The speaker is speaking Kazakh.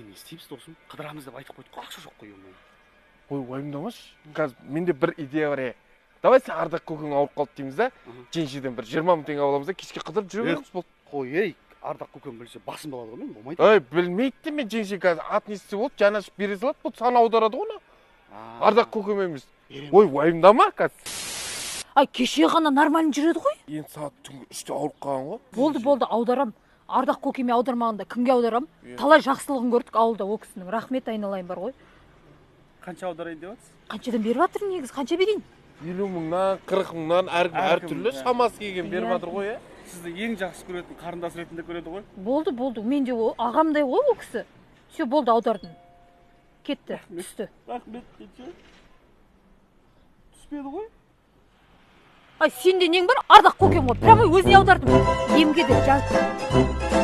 не істейміз досым? Қыдырамыз деп айтып қойдық, ақша жоқ қой өмір. Ой, уайымдамашы. Қазір менде бір идея бар. Давай сен Ардақ көкең ауырып қалды дейміз да. Женшеден бір 20 мың теңге аламыз да, кешке қыдырып жүре береміз болды. Қой, Ардақ көкем білсе басым болады ғой, мен болмайды. Ей, білмейді де мен женше қазір атын естісе болды, жанашып бере салады, болды сан аударады ғой. Ардақ көкем емес. Ой, уайымдама қазір. Ай, кеше ғана нормально жүреді ғой. Енді сағат түнгі 3-те ауырып қалған ғой. Болды, аударам. Ардақ көкеме аудармағанда кімге аударам? Талай жақсылығын көрдік ауылда ол кісінің. Рахмет айналайын бар ғой. Қанша аударайын деп жатсыз? Қаншадан беріп жатыр негіз? Қанша берейін? 50 мыңнан, 40 мыңнан әртүрлі шамасы келген беріп жатыр ғой. Сізді ең жақсы көретін қарындас ретінде көреді ғой. Болды. Мен де ағамдай ғой ол кісі. Все, болды, аудардым. Кетті, түсті. Рахмет, кетші. Түспеді ғой. Ай, сенде нең бар? Ардақ көкем ғой. Прямо өзіне аудардым. Емге де жазды.